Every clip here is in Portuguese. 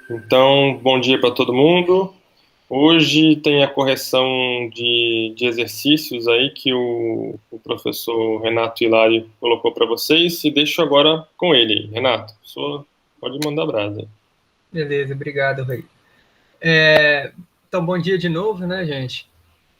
Então, bom dia para todo mundo. Hoje tem a correção de exercícios aí que o professor Renato Hilário colocou para vocês e deixo agora com ele. Renato, o senhor pode mandar brasa. Beleza, obrigado, Rei. Então, bom dia de novo, né, gente?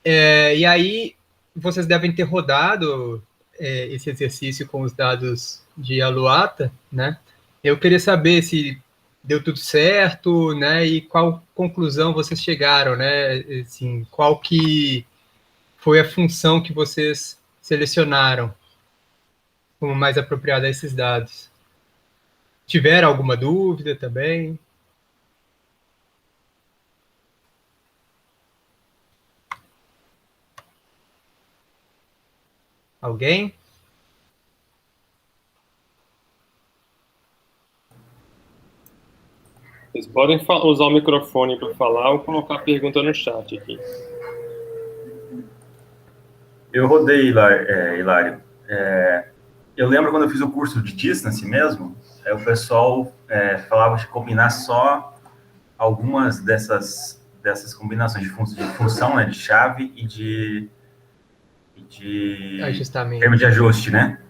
E aí, vocês devem ter rodado esse exercício com os dados de Aluata, né? Eu queria saber se deu tudo certo, né? E qual conclusão vocês chegaram, né? Assim, qual que foi a função que vocês selecionaram como mais apropriada a esses dados? Tiveram alguma dúvida também? Alguém? Vocês podem usar o microfone para falar ou colocar a pergunta no chat aqui. Eu rodei, Hilário. Eu lembro quando eu fiz o curso de distance mesmo, o pessoal falava de combinar só algumas dessas combinações de função, né, de chave e de Ajustamento. termo de ajuste, né?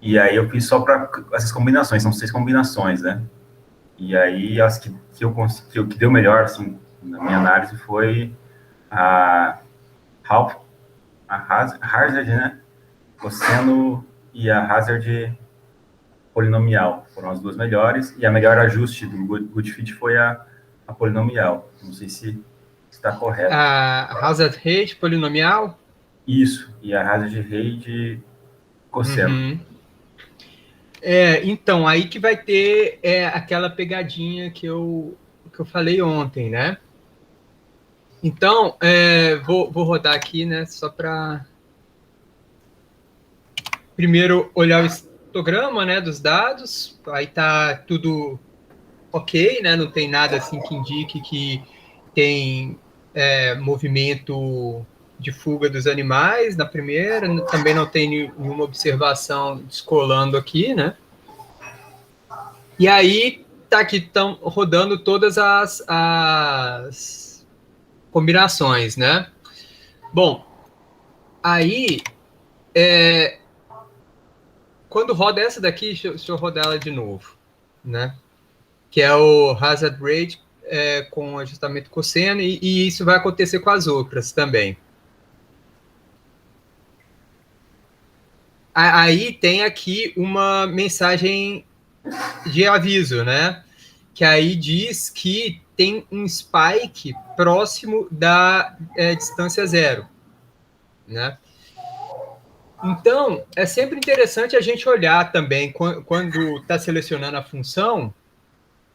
E aí eu fiz só para essas combinações, são 6 combinações, né? E aí as que deu melhor, assim, na minha análise foi a Hazard, né? Cosseno e a Hazard polinomial foram as duas melhores, e a melhor ajuste do Good Fit foi a polinomial. Não sei se está correto. A hazard rate polinomial? Isso, e a Hazard rate cosseno. Uhum. Então, aí que vai ter aquela pegadinha que eu falei ontem, né? Então, vou rodar aqui, né? Só para primeiro olhar o histograma, né, dos dados. Aí tá tudo ok, né? Não tem nada assim que indique que tem movimento de fuga dos animais na primeira. Também não tem nenhuma observação descolando aqui, né? E aí tá aqui, estão rodando todas as combinações, né? Bom, aí quando roda essa daqui, deixa eu rodar ela de novo, né? Que é o hazard rate com ajustamento cosseno, e isso vai acontecer com as outras também. Aí tem aqui uma mensagem de aviso, né? Que aí diz que tem um spike próximo da distância zero, né? Então, é sempre interessante a gente olhar também, quando está selecionando a função,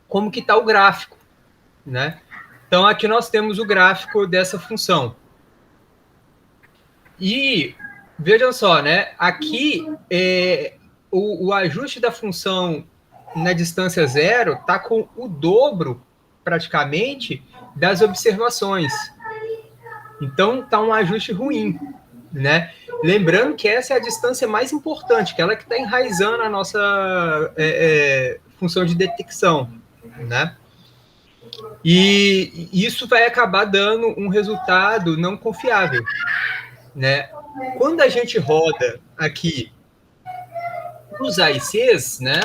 como que está o gráfico, né? Então, aqui nós temos o gráfico dessa função. E, vejam só, né? Aqui, o ajuste da função na distância zero está com o dobro, praticamente, das observações. Então, está um ajuste ruim, né? Lembrando que essa é a distância mais importante, que ela que está enraizando a nossa função de detecção, né? E isso vai acabar dando um resultado não confiável, né? Quando a gente roda aqui os AICs, né?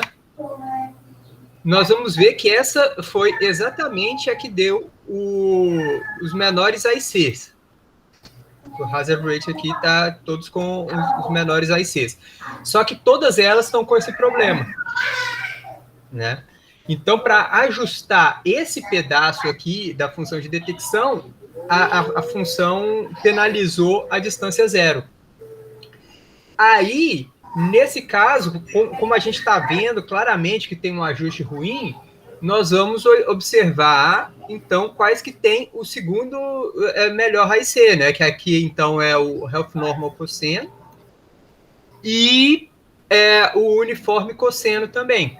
Nós vamos ver que essa foi exatamente a que deu os menores AICs. O hazard rate aqui está todos com os menores AICs. Só que todas elas estão com esse problema, né? Então, para ajustar esse pedaço aqui da função de detecção, a função penalizou a distância zero. Aí, nesse caso, como a gente está vendo claramente que tem um ajuste ruim, nós vamos observar, então, quais que tem o segundo melhor AIC, né? Que aqui, então, é o Health Normal Cosseno e o uniforme cosseno também.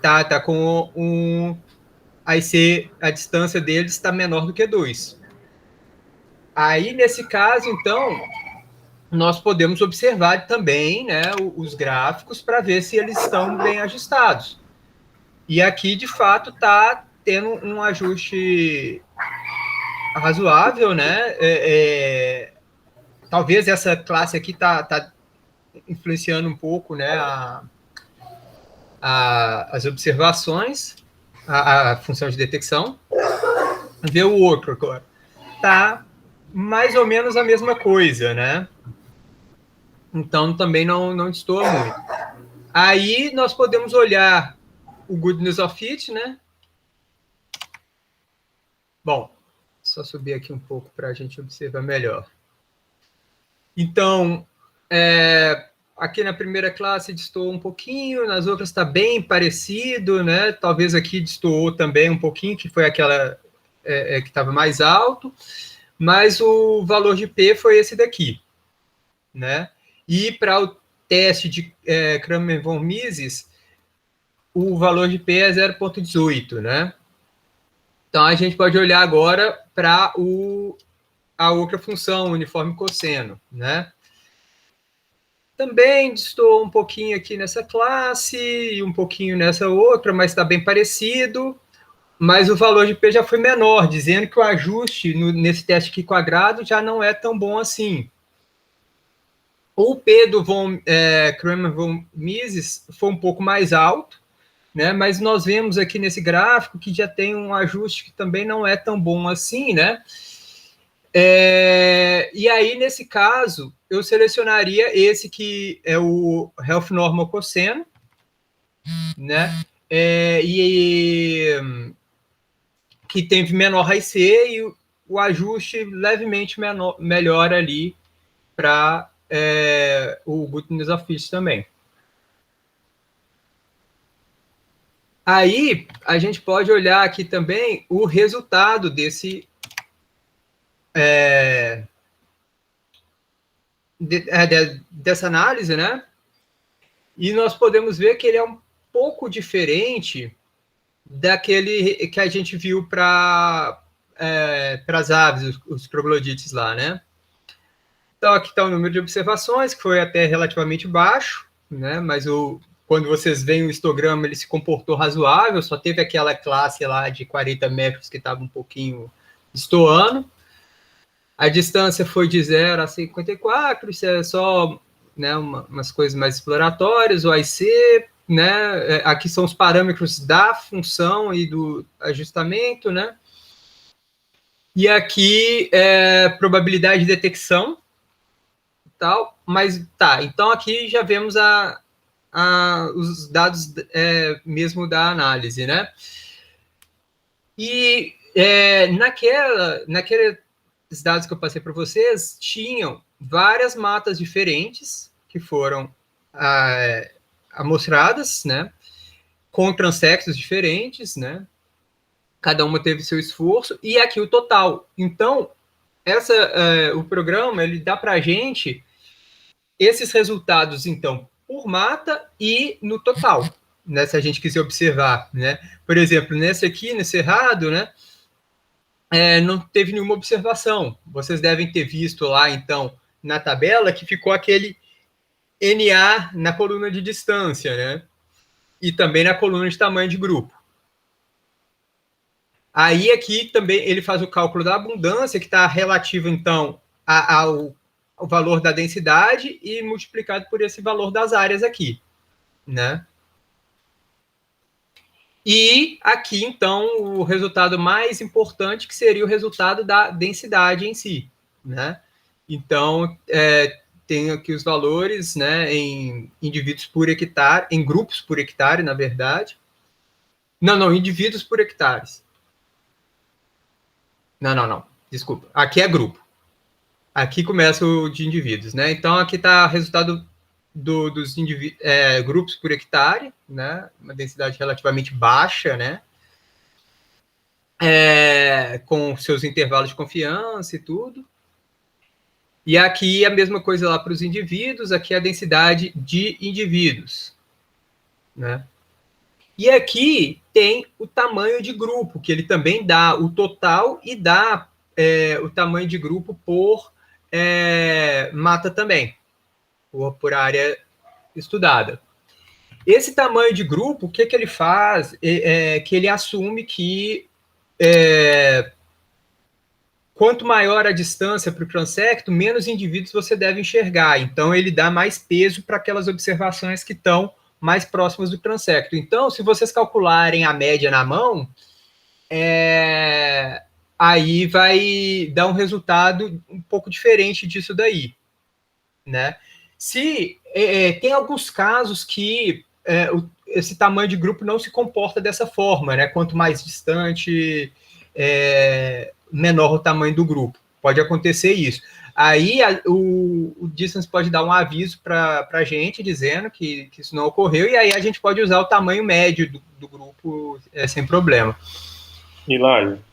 Tá com um AIC, a distância deles está menor do que 2. Aí, nesse caso, então, nós podemos observar também, né, os gráficos para ver se eles estão bem ajustados. E aqui, de fato, está tendo um ajuste razoável, né? Talvez essa classe aqui tá influenciando um pouco, né, as observações, a função de detecção. Ver o outro agora. Tá mais ou menos a mesma coisa, né? Então, também não destoa muito. Aí, nós podemos olhar o Goodness of Fit, né? Bom, só subir aqui um pouco para a gente observar melhor. Então, aqui na primeira classe destoou um pouquinho, nas outras está bem parecido, né? Talvez aqui destoou também um pouquinho, que foi aquela que estava mais alto, mas o valor de P foi esse daqui, né? E para o teste de Kramer-von Mises, o valor de P é 0,18, né? Então, a gente pode olhar agora para a outra função, uniforme cosseno, né? Também estou um pouquinho aqui nessa classe e um pouquinho nessa outra, mas está bem parecido. Mas o valor de P já foi menor, dizendo que o ajuste nesse teste aqui quadrado já não é tão bom assim. O P do Kramer-von Mises foi um pouco mais alto, né? Mas nós vemos aqui nesse gráfico que já tem um ajuste que também não é tão bom assim, né? E aí, nesse caso, eu selecionaria esse que é o Health Normal Cosseno, né? Que teve menor IC e o ajuste levemente melhor ali para o Goodness of Fit também. Aí, a gente pode olhar aqui também o resultado dessa análise, né? E nós podemos ver que ele é um pouco diferente daquele que a gente viu para as aves, os troglodites lá, né? Então, aqui está o número de observações, que foi até relativamente baixo, né? Mas quando vocês veem o histograma, ele se comportou razoável, só teve aquela classe lá de 40 metros que estava um pouquinho destoando. A distância foi de 0 a 54, isso é só, né, umas coisas mais exploratórias, o IC, né, aqui são os parâmetros da função e do ajustamento, né, e aqui probabilidade de detecção, tal, mas tá, então aqui já vemos os dados mesmo da análise, né, e naquele os dados que eu passei para vocês tinham várias matas diferentes que foram amostradas, né, com transexos diferentes, né, cada uma teve seu esforço, e aqui o total. Então, o programa, ele dá para a gente esses resultados, então, por mata e no total, né, se a gente quiser observar, né. Por exemplo, nesse aqui, nesse Cerrado, né, não teve nenhuma observação. Vocês devem ter visto lá, então, na tabela, que ficou aquele NA na coluna de distância, né? E também na coluna de tamanho de grupo. Aí, aqui, também, ele faz o cálculo da abundância, que está relativo, então, ao valor da densidade e multiplicado por esse valor das áreas aqui, né? E aqui, então, o resultado mais importante, que seria o resultado da densidade em si, né? Então, tem aqui os valores, né, em indivíduos por hectare, em grupos por hectare, na verdade. Não, indivíduos por hectares. Não, desculpa. Aqui é grupo. Aqui começa o de indivíduos, né? Então, aqui está o resultado dos grupos por hectare, né? Uma densidade relativamente baixa, né? Com seus intervalos de confiança e tudo. E aqui a mesma coisa lá para os indivíduos, aqui a densidade de indivíduos, né? E aqui tem o tamanho de grupo, que ele também dá o total e dá o tamanho de grupo por mata também, por área estudada. Esse tamanho de grupo, o que ele faz? Que ele assume que quanto maior a distância para o transecto, menos indivíduos você deve enxergar. Então, ele dá mais peso para aquelas observações que estão mais próximas do transecto. Então, se vocês calcularem a média na mão, aí vai dar um resultado um pouco diferente disso daí, né? Tem alguns casos que esse tamanho de grupo não se comporta dessa forma, né? Quanto mais distante, menor o tamanho do grupo. Pode acontecer isso. Aí o distance pode dar um aviso para a gente dizendo que isso não ocorreu, e aí a gente pode usar o tamanho médio do grupo sem problema. Hilário,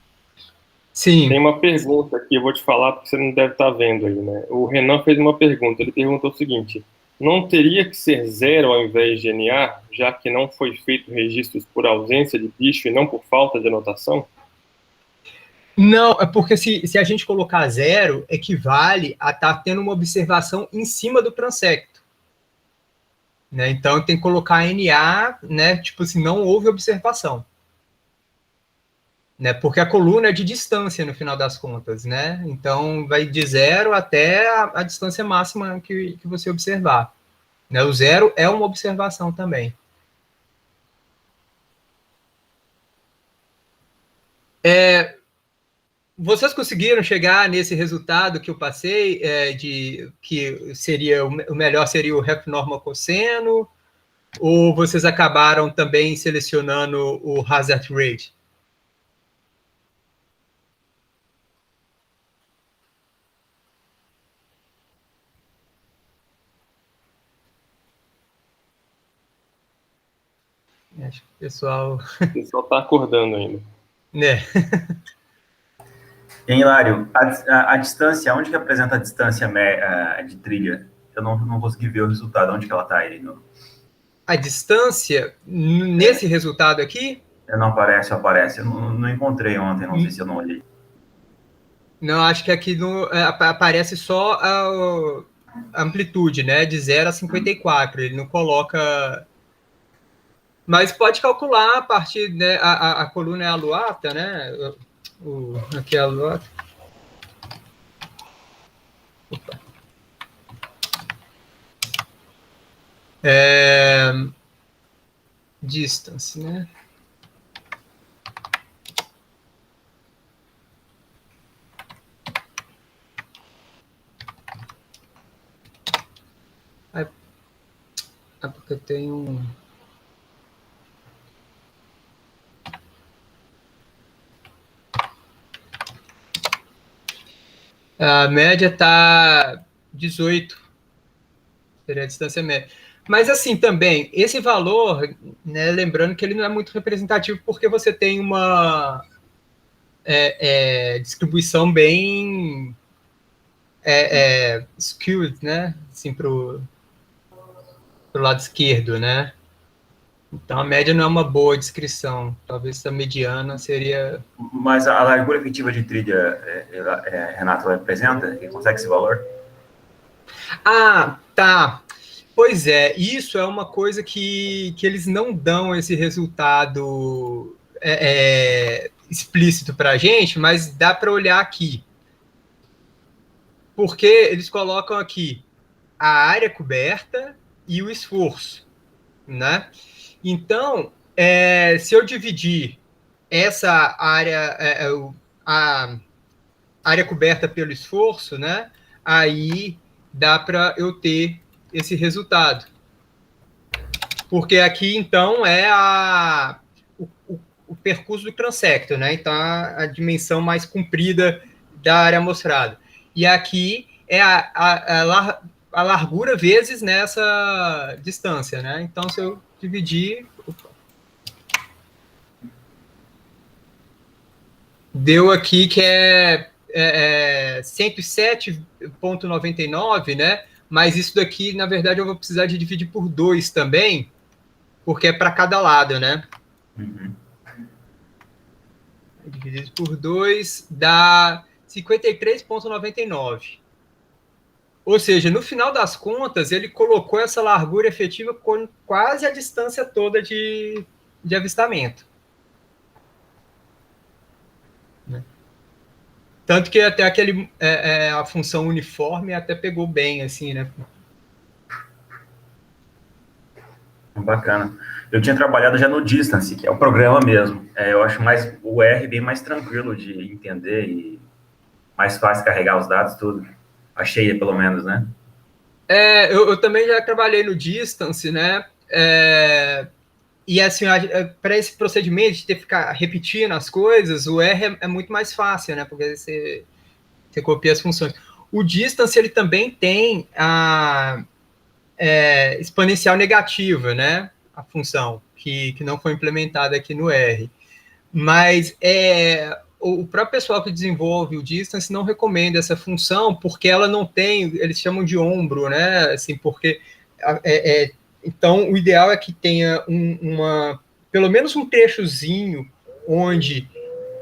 sim. Tem uma pergunta que eu vou te falar porque você não deve estar vendo aí, né? O Renan fez uma pergunta. Ele perguntou o seguinte: não teria que ser 0 ao invés de NA, já que não foi feito registros por ausência de bicho e não por falta de anotação? Não, é porque se a gente colocar 0, equivale a estar tendo uma observação em cima do transecto. Né? Então, tem que colocar NA, né? Tipo assim, não houve observação. Né? Porque a coluna é de distância, no final das contas. Né? Então, vai de 0 até a distância máxima que você observar. Né? O 0 é uma observação também. Vocês conseguiram chegar nesse resultado que eu passei, de que seria o melhor seria o ref normal cosseno, ou vocês acabaram também selecionando o hazard rate? Acho que o pessoal... O pessoal está acordando ainda. Né? Em Hilário, a distância, onde que apresenta a distância de trilha? Eu não consegui ver o resultado, onde que ela está aí? A distância, nesse resultado aqui? Não aparece. Eu não encontrei ontem, não sei se eu não olhei. Não, acho que aqui aparece só a amplitude, né? De 0 a 54. Ele não coloca... Mas pode calcular a partir, né? A coluna é a luata, né? Aqui é a luata. Opa. Distance, né? Porque eu tenho a média está 18, seria a distância média. Mas, assim, também, esse valor, né, lembrando que ele não é muito representativo, porque você tem uma distribuição bem skewed, né, assim, para o lado esquerdo, né? Então, a média não é uma boa descrição. Talvez a mediana seria... Mas a largura efetiva de trilha, Renato, ela representa? Ele consegue esse valor? Ah, tá. Pois é, isso é uma coisa que eles não dão esse resultado explícito para a gente, mas dá para olhar aqui. Porque eles colocam aqui a área coberta e o esforço, né? Então, se eu dividir essa área, a área coberta pelo esforço, né? Aí dá para eu ter esse resultado. Porque aqui, então, é o percurso do transecto, né? Então, a dimensão mais comprida da área amostrada. E aqui é a largura vezes nessa distância, né? Então, se eu dividir... Deu aqui que é 107,99, né? Mas isso daqui, na verdade, eu vou precisar de dividir por 2 também, porque é para cada lado, né? Uhum. Dividido por 2 dá 53,99. Ou seja, no final das contas, ele colocou essa largura efetiva com quase a distância toda de avistamento. Né? Tanto que até a função uniforme até pegou bem, assim, né? Bacana. Eu tinha trabalhado já no Distance, que é o programa mesmo. Eu acho mais o R bem mais tranquilo de entender e mais fácil carregar os dados, tudo. Achei, pelo menos, né? Eu também já trabalhei no Distance, né? E assim, para esse procedimento de ter que ficar repetindo as coisas, o R é muito mais fácil, né? Porque você copia as funções. O Distance, ele também tem a exponencial negativa, né? A função, que não foi implementada aqui no R. Mas o próprio pessoal que desenvolve o Distance não recomenda essa função, porque ela não tem, eles chamam de ombro, né? Assim, porque então o ideal é que tenha pelo menos um trechozinho onde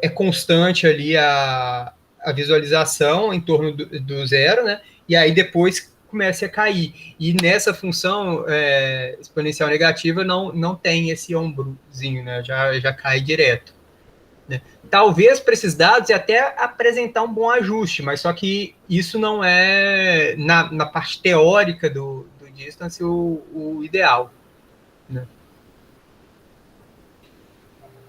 é constante ali a visualização em torno do zero, né? E aí depois comece a cair. E nessa função exponencial negativa não tem esse ombrozinho, né? Já cai direto. Né? Talvez para esses dados e até apresentar um bom ajuste, mas só que isso não é, na parte teórica do distance, o ideal. Né?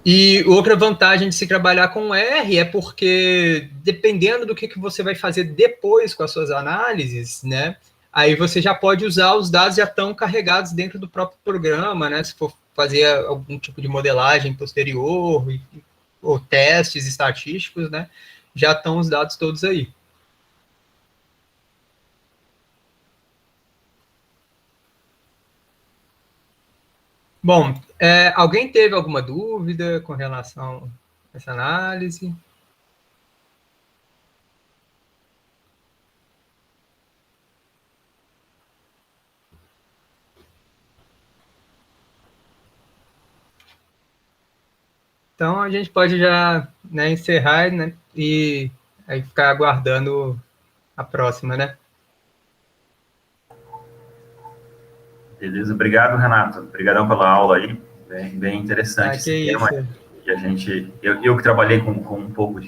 E outra vantagem de se trabalhar com R é porque, dependendo do que você vai fazer depois com as suas análises, né, aí você já pode usar os dados já estão carregados dentro do próprio programa, né, se for fazer algum tipo de modelagem posterior ou testes estatísticos, né, já estão os dados todos aí. Bom, alguém teve alguma dúvida com relação a essa análise? Então a gente pode já, né, encerrar, né, e aí ficar aguardando a próxima, né? Beleza, obrigado, Renato. Obrigadão pela aula aí. Bem interessante Que esse tema. isso. E eu que trabalhei com um pouco